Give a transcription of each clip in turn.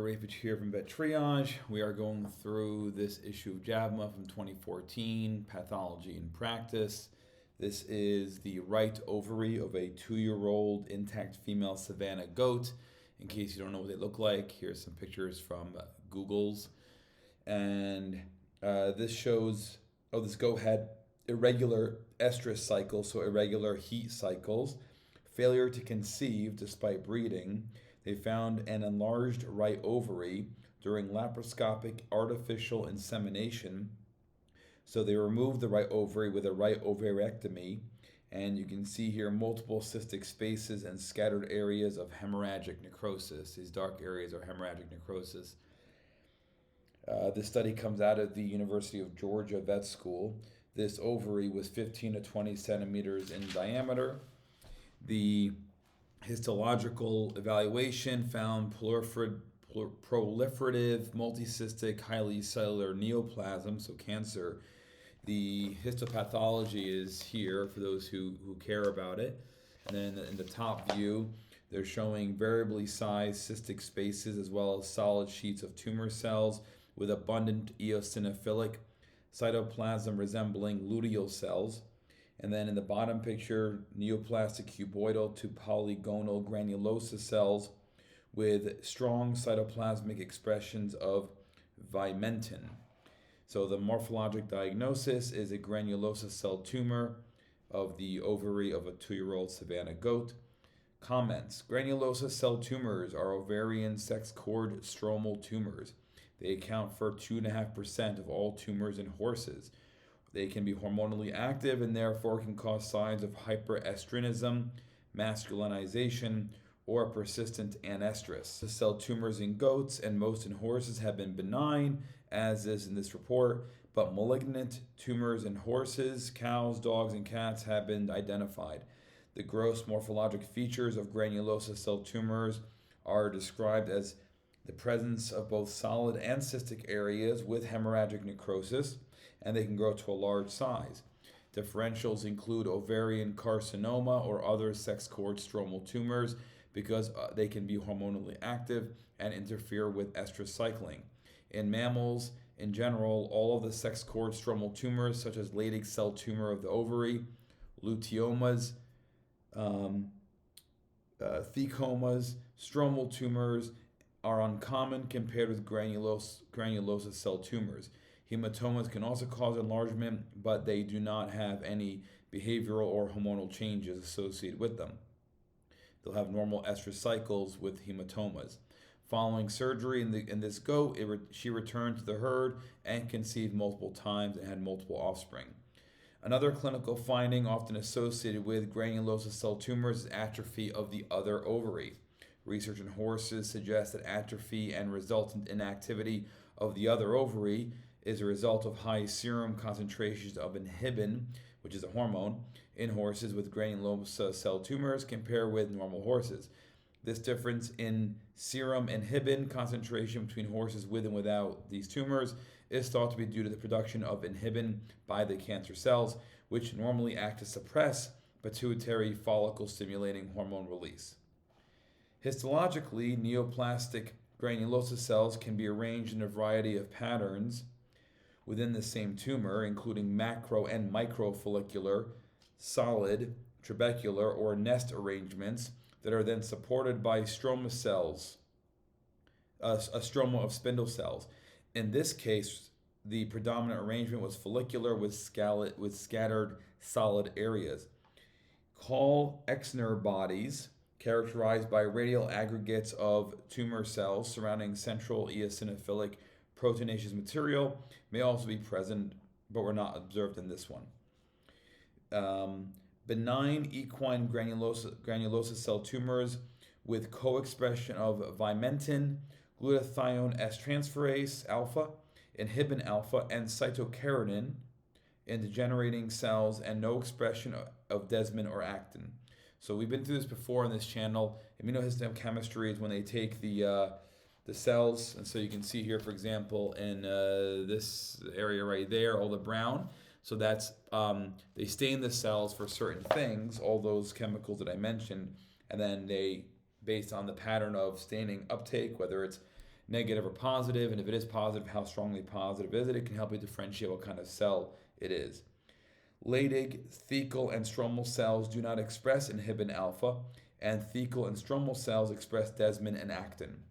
Rafich here from Vet Triage. We are going through this issue of JAVMA from 2014, Pathology in Practice. This is the right ovary of a 2-year-old intact female Savannah goat. In case you don't know what they look like, here's some pictures from Google's. And this shows, this goat had irregular estrus cycles, so irregular heat cycles, failure to conceive despite breeding. They found an enlarged right ovary during laparoscopic artificial insemination. So they removed the right ovary with a right ovarectomy, and you can see here multiple cystic spaces and scattered areas of hemorrhagic necrosis. These dark areas are hemorrhagic necrosis. This study comes out of the University of Georgia Vet School. This ovary was 15 to 20 centimeters in diameter. The histological evaluation found proliferative, multicystic, highly cellular neoplasm, so cancer. The histopathology is here for those who care about it. And then in the top view, they're showing variably sized cystic spaces as well as solid sheets of tumor cells with abundant eosinophilic cytoplasm resembling luteal cells. And then in the bottom picture, neoplastic cuboidal to polygonal granulosa cells with strong cytoplasmic expressions of vimentin. So the morphologic diagnosis is a granulosa cell tumor of the ovary of a 2-year-old Savannah goat. Comments: granulosa cell tumors are ovarian sex cord stromal tumors. They account for 2.5% of all tumors in horses. They can be hormonally active and therefore can cause signs of hyperestrogenism, masculinization, or persistent anestrus. The cell tumors in goats and most in horses have been benign, as is in this report, but malignant tumors in horses, cows, dogs, and cats have been identified. The gross morphologic features of granulosa cell tumors are described as the presence of both solid and cystic areas with hemorrhagic necrosis, and they can grow to a large size. Differentials include ovarian carcinoma or other sex cord stromal tumors because they can be hormonally active and interfere with estrus cycling. In mammals, in general, all of the sex cord stromal tumors, such as Leydig cell tumor of the ovary, luteomas, thecomas, stromal tumors, are uncommon compared with granulosa cell tumors. Hematomas can also cause enlargement, but they do not have any behavioral or hormonal changes associated with them. They'll have normal estrus cycles with hematomas. Following surgery in this goat, she returned to the herd and conceived multiple times and had multiple offspring. Another clinical finding often associated with granulosa cell tumors is atrophy of the other ovary. Research in horses suggests that atrophy and resultant inactivity of the other ovary is a result of high serum concentrations of inhibin, which is a hormone, in horses with granulosa cell tumors compared with normal horses. This difference in serum inhibin concentration between horses with and without these tumors is thought to be due to the production of inhibin by the cancer cells, which normally act to suppress pituitary follicle stimulating hormone release. Histologically, neoplastic granulosa cells can be arranged in a variety of patterns within the same tumor, including macro and microfollicular, solid, trabecular, or nest arrangements that are then supported by stroma cells, a stroma of spindle cells. In this case, the predominant arrangement was follicular with scattered solid areas. Call Exner bodies, characterized by radial aggregates of tumor cells surrounding central eosinophilic proteinaceous material, may also be present, but were not observed in this one. Benign equine granulosa cell tumors with co-expression of vimentin, glutathione S-transferase alpha, inhibin alpha, and cytokeratin in degenerating cells, and no expression of desmin or actin. So we've been through this before on this channel. Immunohistochemistry is when they take the cells, and so you can see here, for example, in this area right there, all the brown. So that's, they stain the cells for certain things, all those chemicals that I mentioned, and then they, based on the pattern of staining uptake, whether it's negative or positive, and if it is positive, how strongly positive is it? It can help you differentiate what kind of cell it is. Leydig, thecal, and stromal cells do not express inhibin alpha, and thecal and stromal cells express desmin and actin.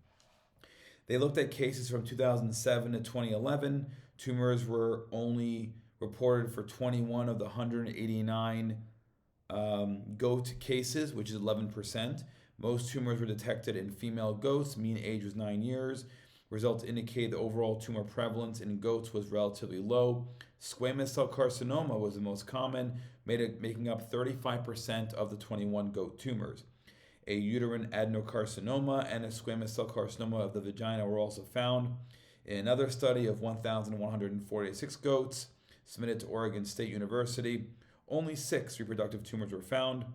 They looked at cases from 2007 to 2011. Tumors were only reported for 21 of the 189 goat cases, which is 11%. Most tumors were detected in female goats. Mean age was 9 years. Results indicate the overall tumor prevalence in goats was relatively low. Squamous cell carcinoma was the most common, making up 35% of the 21 goat tumors. A uterine adenocarcinoma and a squamous cell carcinoma of the vagina were also found. In another study of 1,146 goats submitted to Oregon State University, only 6 reproductive tumors were found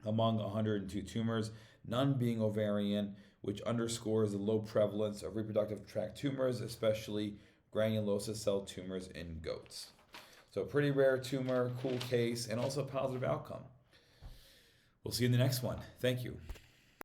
among 102 tumors, none being ovarian, which underscores the low prevalence of reproductive tract tumors, especially granulosa cell tumors in goats. So pretty rare tumor, cool case, and also a positive outcome. We'll see you in the next one. Thank you.